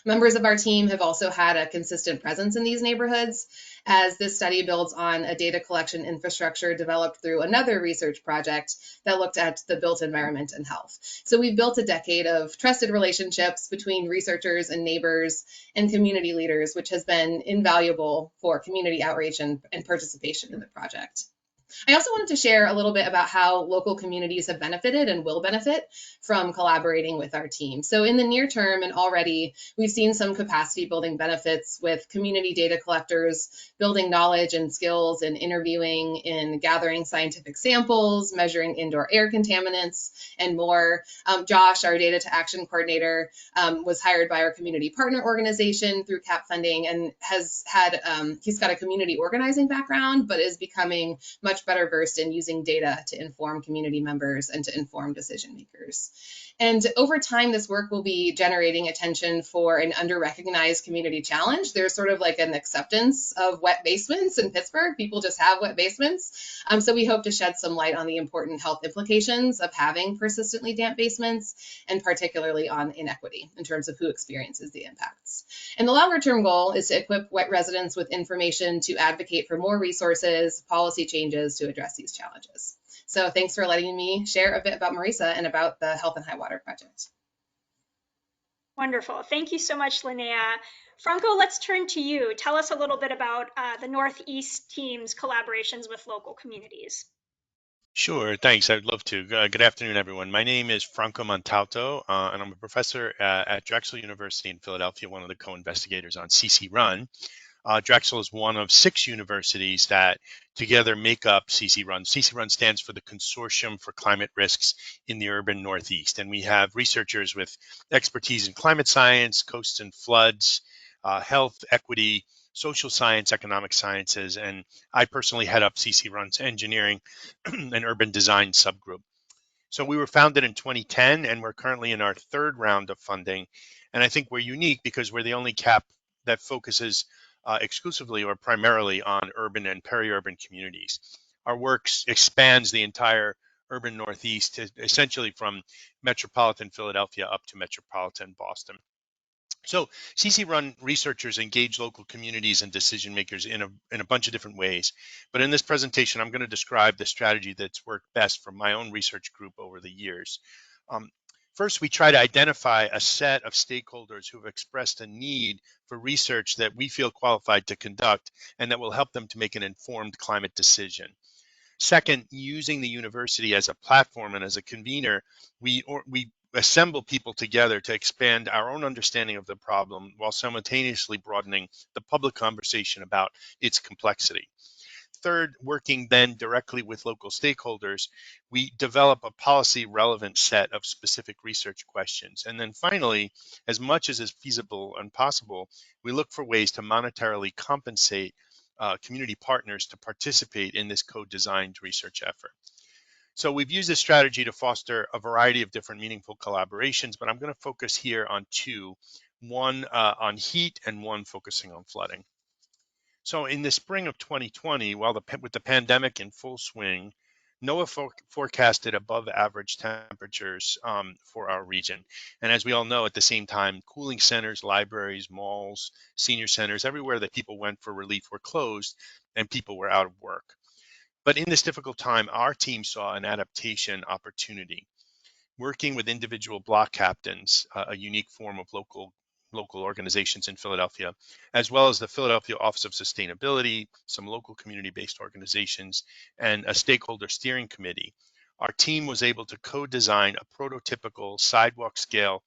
Members of our team have also had a consistent presence in these neighborhoods, as this study builds on a data collection infrastructure developed through another research project that looked at the built environment and health. So we've built a decade of trusted relationships between researchers and neighbors and community leaders, which has been invaluable for community outreach and participation in the project. I also wanted to share a little bit about how local communities have benefited and will benefit from collaborating with our team. So in the near term, and already, we've seen some capacity building benefits with community data collectors building knowledge and skills in interviewing, in gathering scientific samples, measuring indoor air contaminants, and more. Josh, our data to action coordinator, was hired by our community partner organization through CAP funding, and has had, he's got a community organizing background, but is becoming much much better versed in using data to inform community members and to inform decision makers. And over time, this work will be generating attention for an under-recognized community challenge. There's sort of like an acceptance of wet basements in Pittsburgh. People just have wet basements. So we hope to shed some light on the important health implications of having persistently damp basements, and particularly on inequity in terms of who experiences the impacts. And the longer-term goal is to equip wet residents with information to advocate for more resources, policy changes to address these challenges. So thanks for letting me share a bit about Marisa and about the Health and High Water Project. Wonderful. Thank you so much, Linnea. Franco, let's turn to you. Tell us a little bit about the Northeast team's collaborations with local communities. Sure, thanks. I'd love to. Good afternoon, everyone. My name is Franco Montalto, and I'm a professor at Drexel University in Philadelphia, one of the co-investigators on CC Run. Drexel is one of 6 universities that together make up CC Run. CC Run stands for the Consortium for Climate Risks in the Urban Northeast. And we have researchers with expertise in climate science, coasts and floods, health, equity, social science, economic sciences, and I personally head up CC Run's engineering and urban design subgroup. So we were founded in 2010, and we're currently in our 3rd round of funding. And I think we're unique because we're the only CAP that focuses exclusively or primarily on urban and peri-urban communities. Our work expands the entire urban Northeast, essentially from metropolitan Philadelphia up to metropolitan Boston. So CC Run researchers engage local communities and decision makers in a bunch of different ways. But in this presentation, I'm going to describe the strategy that's worked best for my own research group over the years. First, we try to identify a set of stakeholders who have expressed a need for research that we feel qualified to conduct and that will help them to make an informed climate decision. Second, using the university as a platform and as a convener, we assemble people together to expand our own understanding of the problem while simultaneously broadening the public conversation about its complexity. Third, working then directly with local stakeholders, we develop a policy relevant set of specific research questions. And then finally, as much as is feasible and possible, we look for ways to monetarily compensate community partners to participate in this co-designed research effort. So we've used this strategy to foster a variety of different meaningful collaborations, but I'm going to focus here on 2, one on heat and one focusing on flooding. So in the spring of 2020, with the pandemic in full swing, NOAA forecasted above average temperatures for our region. And as we all know, at the same time, cooling centers, libraries, malls, senior centers, everywhere that people went for relief were closed and people were out of work. But in this difficult time, our team saw an adaptation opportunity. Working with individual block captains, a unique form of local organizations in Philadelphia, as well as the Philadelphia Office of Sustainability, some local community-based organizations, and a stakeholder steering committee, our team was able to co-design a prototypical sidewalk scale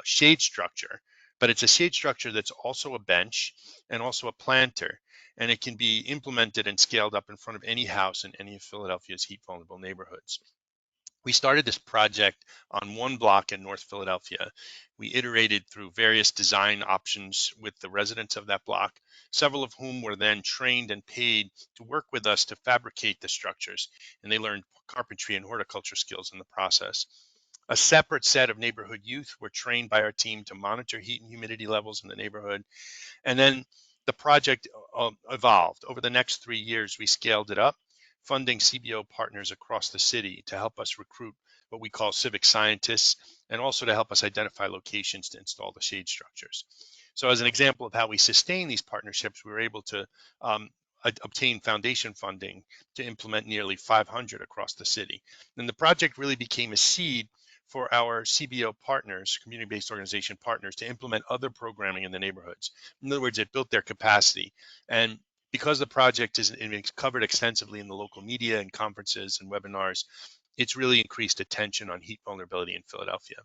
shade structure. But it's a shade structure that's also a bench and also a planter, and it can be implemented and scaled up in front of any house in any of Philadelphia's heat vulnerable neighborhoods. We started this project on one block in North Philadelphia. We iterated through various design options with the residents of that block, several of whom were then trained and paid to work with us to fabricate the structures, and they learned carpentry and horticulture skills in the process. A separate set of neighborhood youth were trained by our team to monitor heat and humidity levels in the neighborhood. And then the project evolved. Over the next 3 years, we scaled it up, funding CBO partners across the city to help us recruit what we call civic scientists, and also to help us identify locations to install the shade structures. So as an example of how we sustain these partnerships, we were able to obtain foundation funding to implement nearly 500 across the city. And the project really became a seed for our CBO partners, community-based organization partners, to implement other programming in the neighborhoods. In other words, it built their capacity. And because the project is covered extensively in the local media and conferences and webinars, it's really increased attention on heat vulnerability in Philadelphia.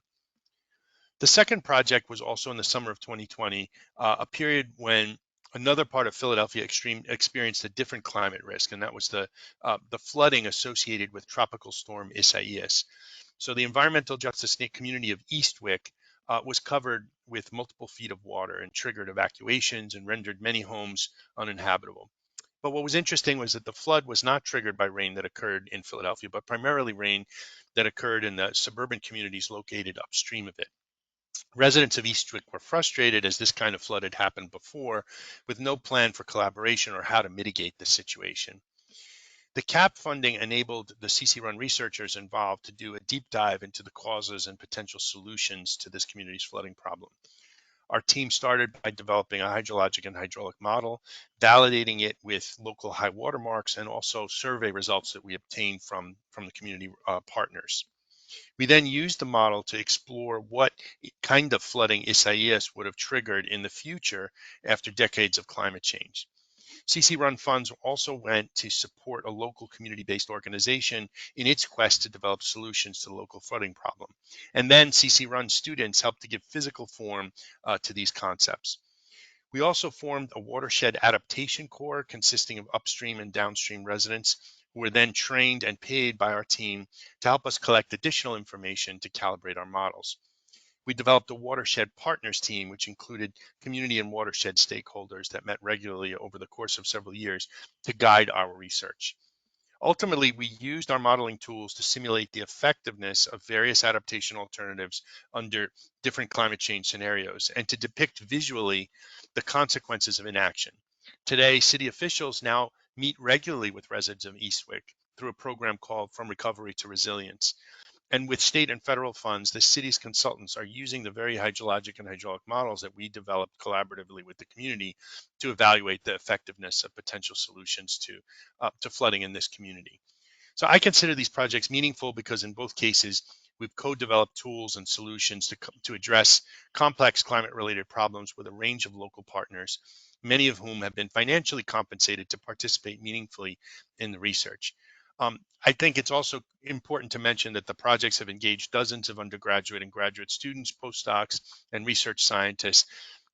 The second project was also in the summer of 2020, a period when another part of Philadelphia experienced a different climate risk, and that was the flooding associated with Tropical Storm Isaias. So the environmental justice community of Eastwick was covered with multiple feet of water and triggered evacuations and rendered many homes uninhabitable. But what was interesting was that the flood was not triggered by rain that occurred in Philadelphia, but primarily rain that occurred in the suburban communities located upstream of it. Residents of Eastwick were frustrated as this kind of flood had happened before, with no plan for collaboration or how to mitigate the situation. The CAP funding enabled the CC Run researchers involved to do a deep dive into the causes and potential solutions to this community's flooding problem. Our team started by developing a hydrologic and hydraulic model, validating it with local high water marks and also survey results that we obtained from the community partners. We then used the model to explore what kind of flooding Isaias would have triggered in the future after decades of climate change. CC Run funds also went to support a local community-based organization in its quest to develop solutions to the local flooding problem. And then CC Run students helped to give physical form to these concepts. We also formed a watershed adaptation corps consisting of upstream and downstream residents who were then trained and paid by our team to help us collect additional information to calibrate our models. We developed a watershed partners team, which included community and watershed stakeholders that met regularly over the course of several years to guide our research. Ultimately, we used our modeling tools to simulate the effectiveness of various adaptation alternatives under different climate change scenarios and to depict visually the consequences of inaction. Today, city officials now meet regularly with residents of Eastwick through a program called From Recovery to Resilience. And with state and federal funds, the city's consultants are using the very hydrologic and hydraulic models that we developed collaboratively with the community to evaluate the effectiveness of potential solutions to flooding in this community. So I consider these projects meaningful because in both cases, we've co-developed tools and solutions to address complex climate-related problems with a range of local partners, many of whom have been financially compensated to participate meaningfully in the research. I think it's also important to mention that the projects have engaged dozens of undergraduate and graduate students, postdocs, and research scientists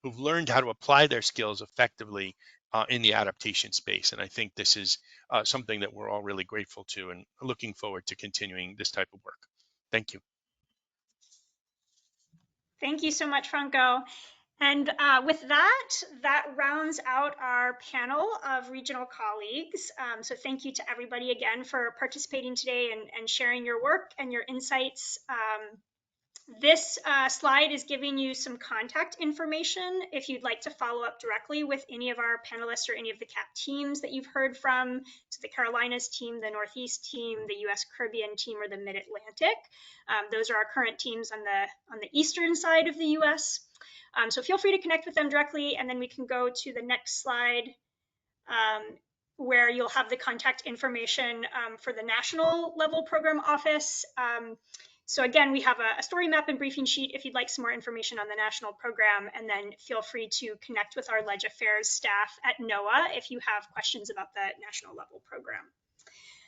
who've learned how to apply their skills effectively in the adaptation space. And I think this is something that we're all really grateful to and looking forward to continuing this type of work. Thank you. Thank you so much, Franco. And with that, that rounds out our panel of regional colleagues. So thank you to everybody again for participating today and sharing your work and your insights. This slide is giving you some contact information if you'd like to follow up directly with any of our panelists or any of the CAP teams that you've heard from. So the Carolinas team, the Northeast team, the US Caribbean team, or the Mid-Atlantic. Those are our current teams on the eastern side of the US. So feel free to connect with them directly, and then we can go to the next slide where you'll have the contact information for the national level program office. So again, we have a story map and briefing sheet if you'd like some more information on the national program, and then feel free to connect with our Ledge Affairs staff at NOAA if you have questions about the national level program.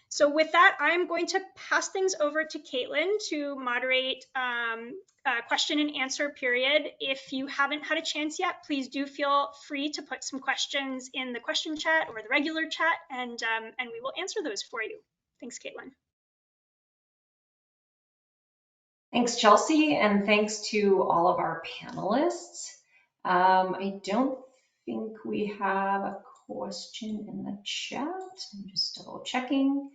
So with that, I'm going to pass things over to Caitlin to moderate a question and answer period. If you haven't had a chance yet, please do feel free to put some questions in the question chat or the regular chat, and we will answer those for you. Thanks, Caitlin. Thanks, Chelsea, and thanks to all of our panelists. I don't think we have a question in the chat. I'm just double checking.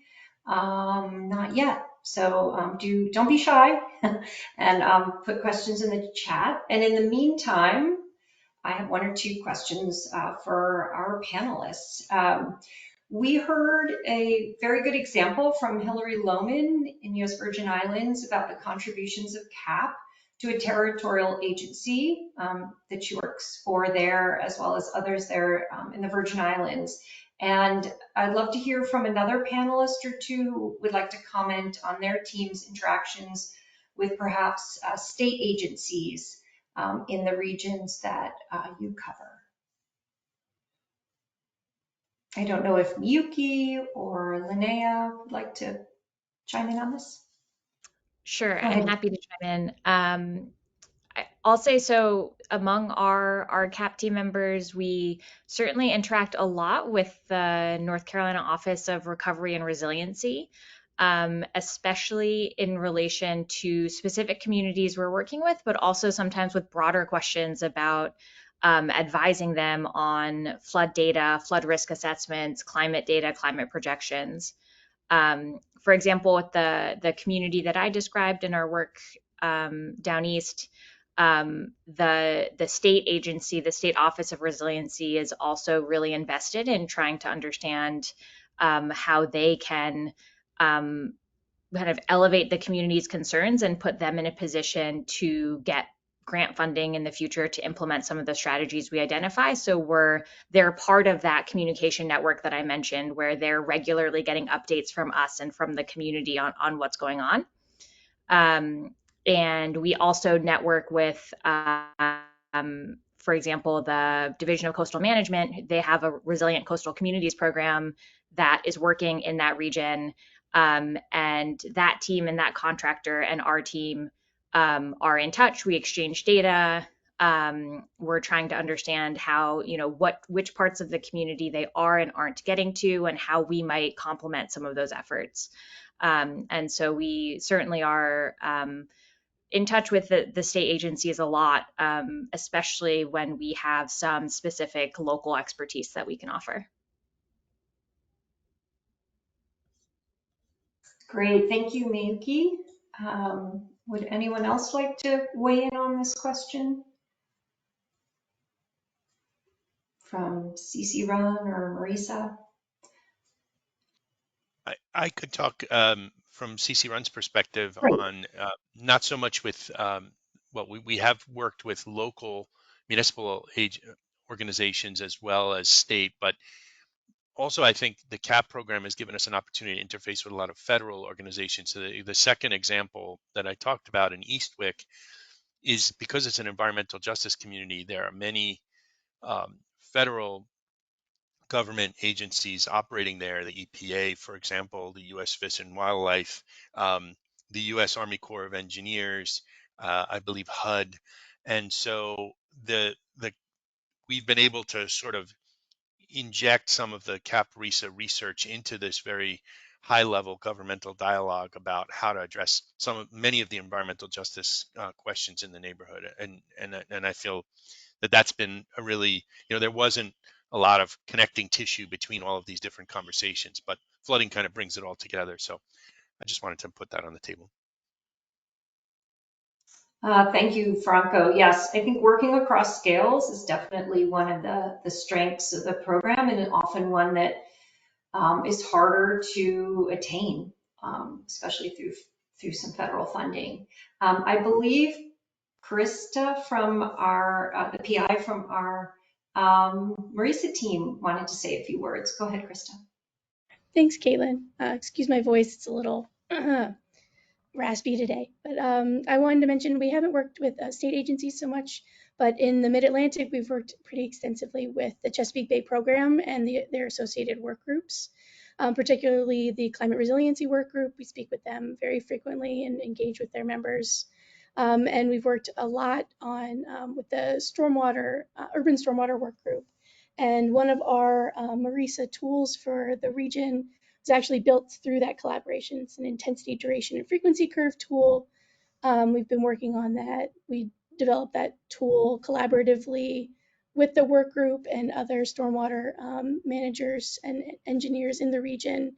Not yet. So don't be shy and put questions in the chat. And in the meantime, I have one or two questions for our panelists. We heard a very good example from Hillary Lohman in US Virgin Islands about the contributions of CAP to a territorial agency that she works for there, as well as others there in the Virgin Islands. And I'd love to hear from another panelist or two who would like to comment on their team's interactions with perhaps state agencies in the regions that you cover. I don't know if Miyuki or Linnea would like to chime in on this. Sure, I'm happy to chime in. I'll say so among our CAP team members, we certainly interact a lot with the North Carolina Office of Recovery and Resiliency, especially in relation to specific communities we're working with, but also sometimes with broader questions about advising them on flood data, flood risk assessments, climate data, climate projections. For example, with the community that I described in our work down east, the state agency, the State Office of Resiliency, is also really invested in trying to understand how they can kind of elevate the community's concerns and put them in a position to get grant funding in the future to implement some of the strategies we identify. So they're part of that communication network that I mentioned, where they're regularly getting updates from us and from the community on what's going on. And we also network with, for example, the Division of Coastal Management. They have a Resilient Coastal Communities program that is working in that region. And that team and that contractor and our team are in touch. We exchange data. We're trying to understand how, which parts of the community they are and aren't getting to, and how we might complement some of those efforts. And so we certainly are in touch with the state agencies a lot, especially when we have some specific local expertise that we can offer. Great, thank you, Miyuki. Would anyone else like to weigh in on this question? From CC Run or Marisa? I could talk from CC Run's perspective Great. on not so much with, we have worked with local municipal organizations as well as state, but also I think the CAP program has given us an opportunity to interface with a lot of federal organizations. So the second example that I talked about in Eastwick is because it's an environmental justice community, there are many federal government agencies operating there, the EPA, for example, the U.S. Fish and Wildlife, the U.S. Army Corps of Engineers, I believe HUD. And so we've been able to sort of inject some of the CAP-RISA research into this very high-level governmental dialogue about how to address many of the environmental justice questions in the neighborhood. And I feel that that's been a really, there wasn't a lot of connecting tissue between all of these different conversations, but flooding kind of brings it all together. So I just wanted to put that on the table. Thank you, Franco. Yes, I think working across scales is definitely one of the strengths of the program, and often one that is harder to attain, especially through some federal funding. I believe Krista from the PI from our Marisa team wanted to say a few words. Go ahead, Krista. Thanks, Caitlin. Excuse my voice, it's a little raspy today. But I wanted to mention we haven't worked with state agencies so much, but in the Mid-Atlantic, we've worked pretty extensively with the Chesapeake Bay program and their associated work groups, particularly the Climate Resiliency Work Group. We speak with them very frequently and engage with their members. And we've worked a lot on with the urban stormwater work group. And one of our Marisa tools for the region was actually built through that collaboration. It's an intensity, duration, and frequency curve tool. We've been working on that. We developed that tool collaboratively with the work group and other stormwater managers and engineers in the region.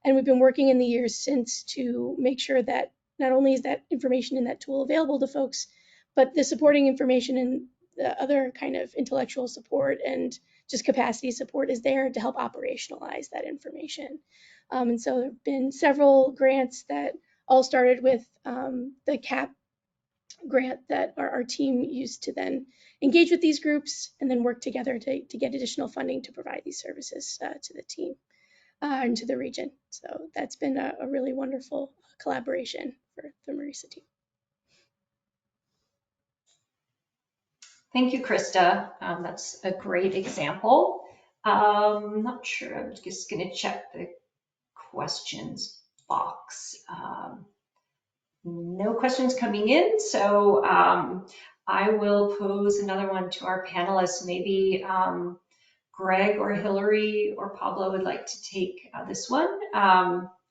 And we've been working in the years since to make sure that not only is that information in that tool available to folks, but the supporting information and the other kind of intellectual support and just capacity support is there to help operationalize that information. And so there have been several grants that all started with the CAP grant that our team used to then engage with these groups and then work together to get additional funding to provide these services to the team and to the region. So that's been a really wonderful collaboration for the Marisa team. Thank you, Krista. That's a great example. I'm not sure, I'm just going to check the questions box. No questions coming in, so I will pose another one to our panelists. Maybe Greg or Hillary or Pablo would like to take this one,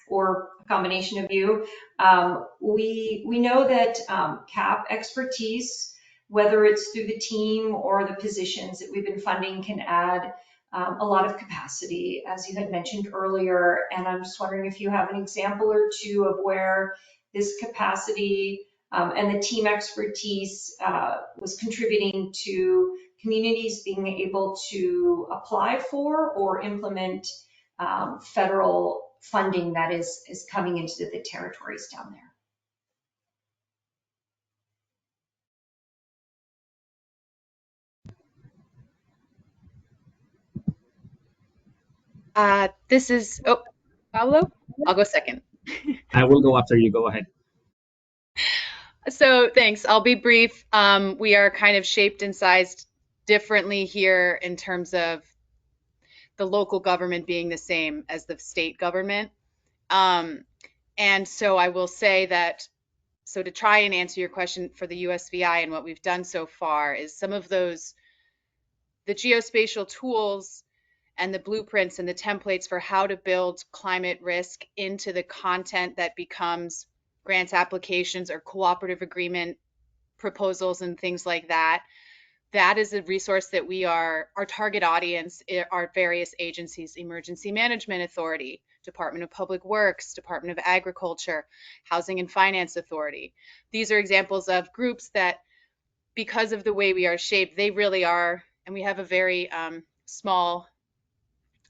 or a combination of you. We know that CAP expertise whether it's through the team or the positions that we've been funding, can add a lot of capacity, as you had mentioned earlier. And I'm just wondering if you have an example or two of where this capacity and the team expertise was contributing to communities being able to apply for or implement federal funding that is coming into the territories down there. This is, oh, Pablo? I'll go second. I will go after you. Go ahead. So thanks. I'll be brief. We are kind of shaped and sized differently here in terms of the local government being the same as the state government. And so I will say that, so to try and answer your question for the USVI and what we've done so far is some of those, the geospatial tools and the blueprints and the templates for how to build climate risk into the content that becomes grant applications or cooperative agreement proposals and things like that. That is a resource that we are, our target audience are various agencies: Emergency Management Authority, Department of Public Works, Department of Agriculture, Housing and Finance Authority. These are examples of groups that, because of the way we are shaped, they really are, and we have a very small,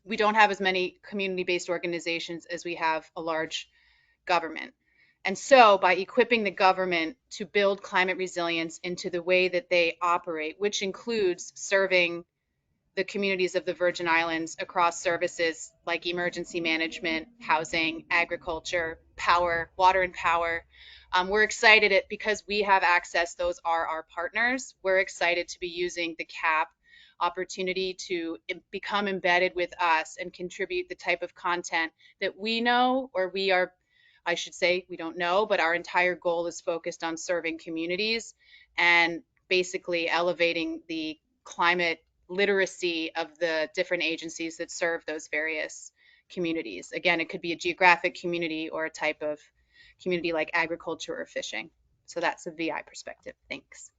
we don't have as many community-based organizations as we have a large government. And so by equipping the government to build climate resilience into the way that they operate, which includes serving the communities of the Virgin Islands across services like emergency management, housing, agriculture, power, water and power, we're excited because we have access, those are our partners. We're excited to be using the CAP opportunity to become embedded with us and contribute the type of content that we know, or we are, I should say, we don't know, but our entire goal is focused on serving communities and basically elevating the climate literacy of the different agencies that serve those various communities. Again, it could be a geographic community or a type of community like agriculture or fishing. So that's a VI perspective. Thanks.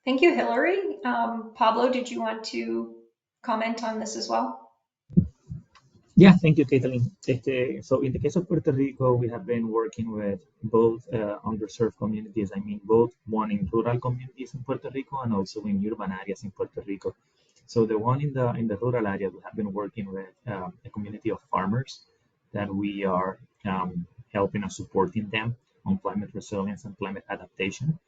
Thank you, Hillary. Pablo, did you want to comment on this as well? Yeah, thank you, Caitlin. So in the case of Puerto Rico, we have been working with both underserved communities. I mean, both one in rural communities in Puerto Rico and also in urban areas in Puerto Rico. So the one in the rural areas, we have been working with a community of farmers that we are helping and supporting them on climate resilience and climate adaptation.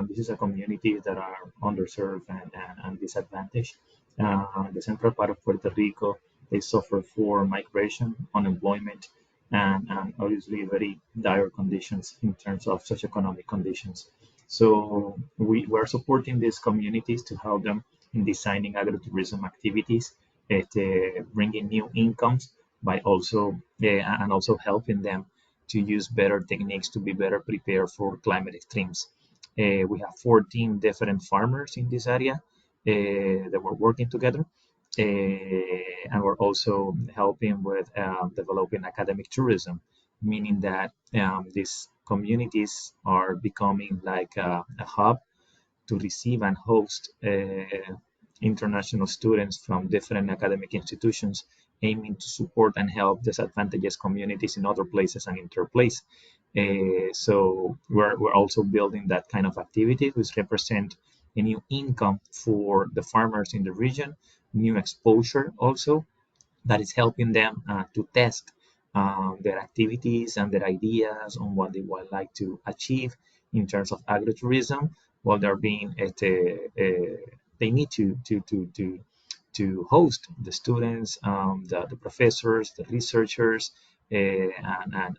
This is a community that are underserved and disadvantaged. The central part of Puerto Rico, they suffer for migration, unemployment, and obviously very dire conditions in terms of socioeconomic conditions. So we're supporting these communities to help them in designing agritourism activities, bringing new incomes by also and also helping them to use better techniques to be better prepared for climate extremes. We have 14 different farmers in this area that we're working together. And we're also helping with developing academic tourism, meaning that these communities are becoming like a hub to receive and host international students from different academic institutions, aiming to support and help disadvantaged communities in other places and interplace. So we're also building that kind of activity, which represent a new income for the farmers in the region, new exposure also that is helping them to test their activities and their ideas on what they would like to achieve in terms of agritourism, while they're being they need to host the students, the professors, the researchers, and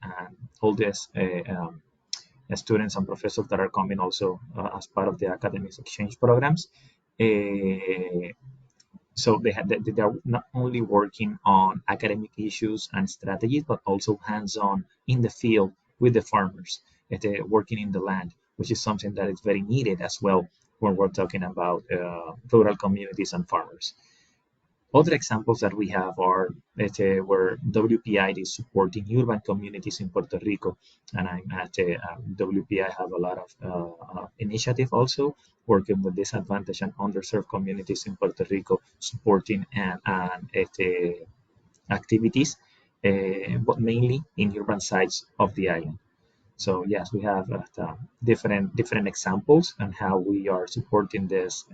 all these students and professors that are coming also as part of the academic exchange programs. So they are not only working on academic issues and strategies, but also hands-on in the field with the farmers, working in the land, which is something that is very needed as well when we're talking about rural communities and farmers. Other examples that we have are where WPI is supporting urban communities in Puerto Rico, and I'm at WPI have a lot of initiative also working with disadvantaged and underserved communities in Puerto Rico, supporting and activities, but mainly in urban sites of the island. So yes, we have different examples on how we are supporting this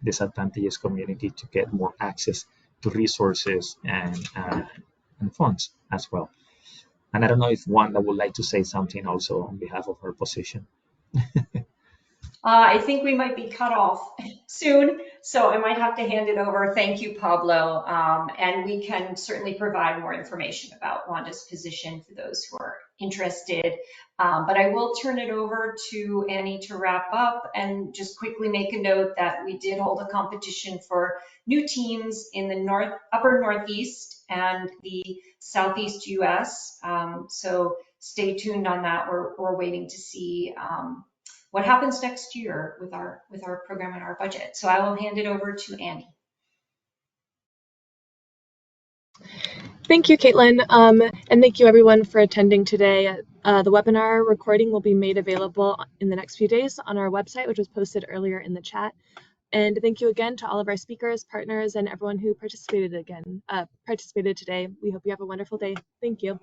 disadvantaged community to get more access to resources and funds as well. And I don't know if Wanda would like to say something also on behalf of her position. I think we might be cut off soon, so I might have to hand it over. Thank you, Pablo. And we can certainly provide more information about Wanda's position for those who are interested. But I will turn it over to Annie to wrap up and just quickly make a note that we did hold a competition for new teams in the upper Northeast and the Southeast US. So stay tuned on that. We're waiting to see what happens next year with our program and our budget. So I will hand it over to Annie. Thank you, Caitlin, and thank you everyone for attending today. The webinar recording will be made available in the next few days on our website, which was posted earlier in the chat. And thank you again to all of our speakers, partners, and everyone who participated today. We hope you have a wonderful day. Thank you.